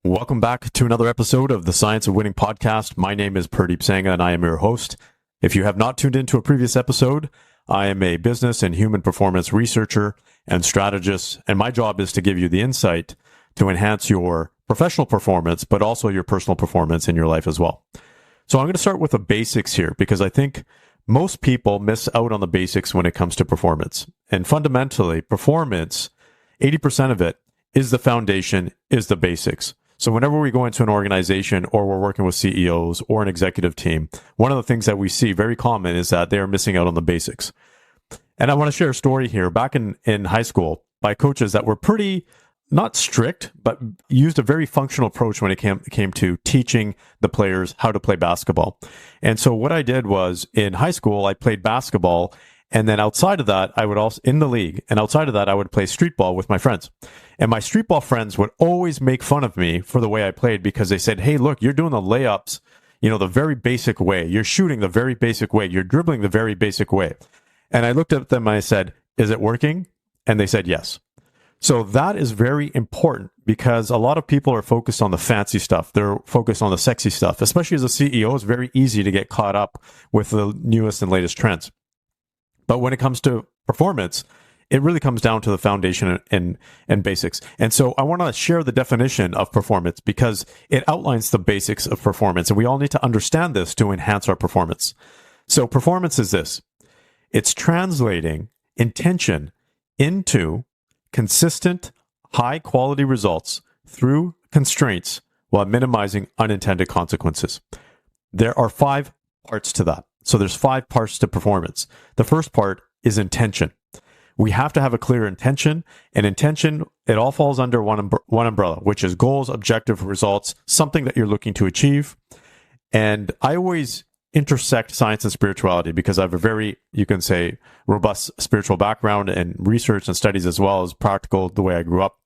Welcome back to another episode of the Science of Winning podcast. My name is Pardeep Sangha and I am your host. If you have not tuned into a previous episode, I am a business and human performance researcher and strategist, and my job is to give you the insight to enhance your professional performance, but also your personal performance in your life as well. So I'm going to start with the basics here because I think most people miss out on the basics when it comes to performance. And fundamentally, performance, 80% of it is the foundation, is the basics. So whenever we go into an organization or we're working with CEOs or an executive team, one of the things that we see very common is that they are missing out on the basics. And I want to share a story here. Back in high school, by coaches that were pretty, not strict, but used a very functional approach when it came to teaching the players how to play basketball. And so what I did was in high school, I played basketball. And then outside of that, I would also, in the league, and outside of that, I would play street ball with my friends. And my street ball friends would always make fun of me for the way I played because they said, hey, look, you're doing the layups, the very basic way. You're shooting the very basic way. You're dribbling the very basic way. And I looked at them and I said, is it working? And they said, yes. So that is very important because a lot of people are focused on the fancy stuff. They're focused on the sexy stuff. Especially as a CEO, it's very easy to get caught up with the newest and latest trends. But when it comes to performance, it really comes down to the foundation and basics. And so I want to share the definition of performance because it outlines the basics of performance. And we all need to understand this to enhance our performance. So performance is this. It's translating intention into consistent, high-quality results through constraints while minimizing unintended consequences. There are 5 parts to that. So there's 5 parts to performance. The first part is intention. We have to have a clear intention, and intention, it all falls under one umbrella, which is goals, objective, results, something that you're looking to achieve. And I always intersect science and spirituality because I have a very, you can say, robust spiritual background and research and studies as well as practical, the way I grew up.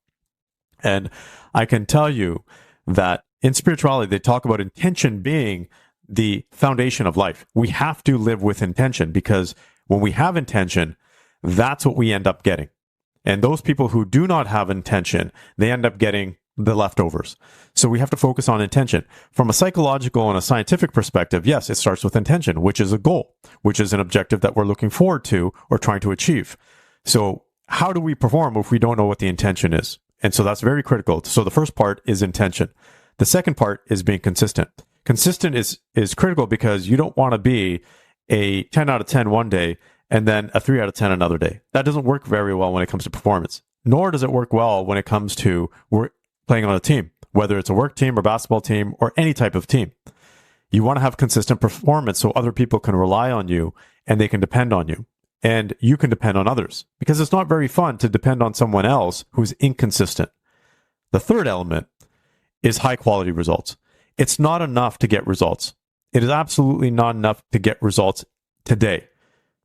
And I can tell you that in spirituality, they talk about intention being the foundation of life. We have to live with intention because when we have intention, that's what we end up getting. And those people who do not have intention, they end up getting the leftovers. So we have to focus on intention. From a psychological and a scientific perspective, yes, it starts with intention, which is a goal, which is an objective that we're looking forward to or trying to achieve. So how do we perform if we don't know what the intention is? And so that's very critical. So the first part is intention. The second part is being consistent. Consistent is critical because you don't want to be a 10 out of 10 one day and then a 3 out of 10 another day. That doesn't work very well when it comes to performance, nor does it work well when it comes to playing on a team, whether it's a work team or basketball team or any type of team. You want to have consistent performance so other people can rely on you and they can depend on you and you can depend on others because it's not very fun to depend on someone else who's inconsistent. The third element is high quality results. It's not enough to get results. It is absolutely not enough to get results today.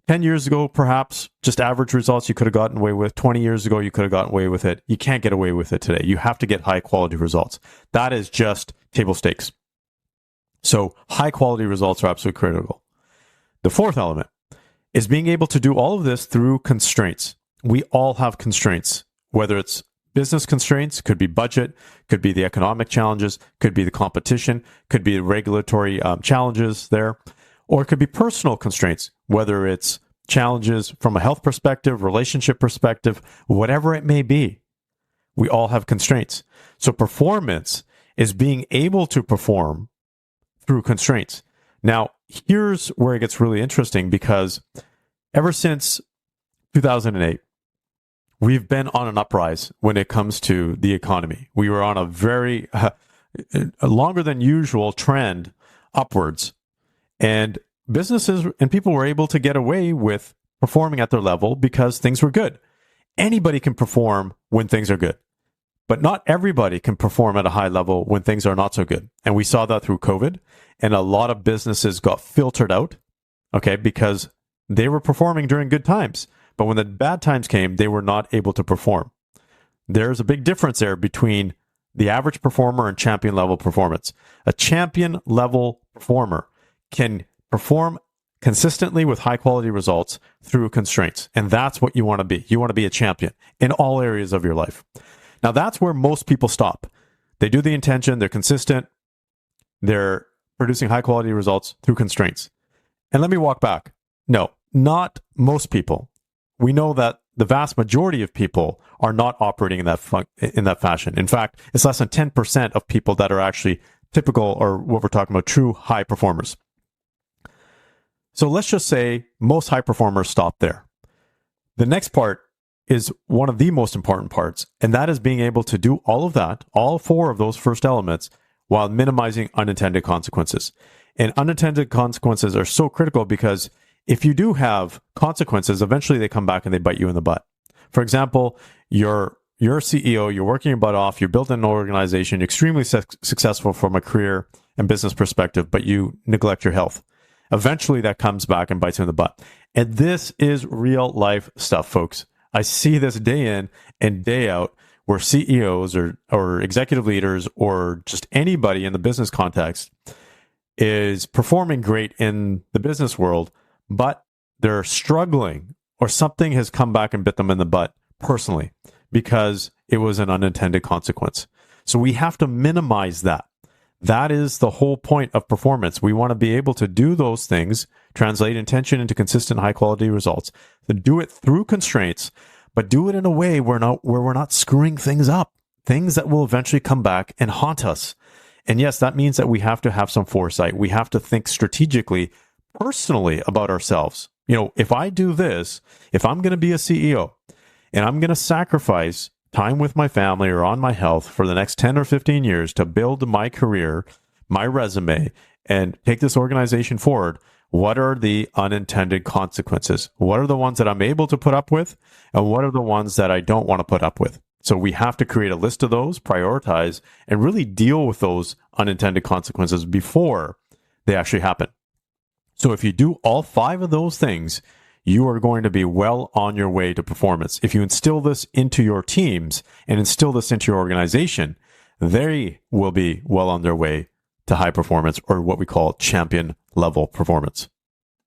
10 years ago, perhaps just average results you could have gotten away with. 20 years ago, you could have gotten away with it. You can't get away with it today. You have to get high quality results. That is just table stakes. So high quality results are absolutely critical. The fourth element is being able to do all of this through constraints. We all have constraints, whether it's business constraints, could be budget, could be the economic challenges, could be the competition, could be the regulatory challenges there, or it could be personal constraints, whether it's challenges from a health perspective, relationship perspective, whatever it may be. We all have constraints. So performance is being able to perform through constraints. Now, here's where it gets really interesting because ever since 2008, we've been on an uprise when it comes to the economy. We were on a very longer than usual trend upwards. And businesses and people were able to get away with performing at their level because things were good. Anybody can perform when things are good, but not everybody can perform at a high level when things are not so good. And we saw that through COVID, and a lot of businesses got filtered out, because they were performing during good times. But when the bad times came, they were not able to perform. There's a big difference there between the average performer and champion level performance. A champion level performer can perform consistently with high quality results through constraints. And that's what you want to be. You want to be a champion in all areas of your life. Now, that's where most people stop. They do the intention, they're consistent, they're producing high quality results through constraints. And let me walk back. No, not most people. We know that the vast majority of people are not operating in that fashion. In fact, it's less than 10% of people that are actually typical, or what we're talking about, true high performers. So let's just say most high performers stop there. The next part is one of the most important parts, and that is being able to do all of that, all four of those first elements, while minimizing unintended consequences. And unintended consequences are so critical because if you do have consequences, eventually they come back and they bite you in the butt. For example, you're a CEO, you're working your butt off, you're building an organization, extremely successful from a career and business perspective, but you neglect your health. Eventually that comes back and bites you in the butt. And this is real life stuff, folks. I see this day in and day out where CEOs or executive leaders or just anybody in the business context is performing great in the business world, but they're struggling or something has come back and bit them in the butt personally because it was an unintended consequence. So we have to minimize that. That is the whole point of performance. We want to be able to do those things, translate intention into consistent high quality results, to do it through constraints, but do it in a way where we're not screwing things up, things that will eventually come back and haunt us. And yes, that means that we have to have some foresight. We have to think strategically, personally about ourselves. If I do this, if I'm going to be a CEO and I'm going to sacrifice time with my family or on my health for the next 10 or 15 years to build my career, my resume, and take this organization forward, what are the unintended consequences? What are the ones that I'm able to put up with? And what are the ones that I don't want to put up with? So we have to create a list of those, prioritize, and really deal with those unintended consequences before they actually happen. So if you do all 5 of those things, you are going to be well on your way to performance. If you instill this into your teams and instill this into your organization, they will be well on their way to high performance, or what we call champion level performance.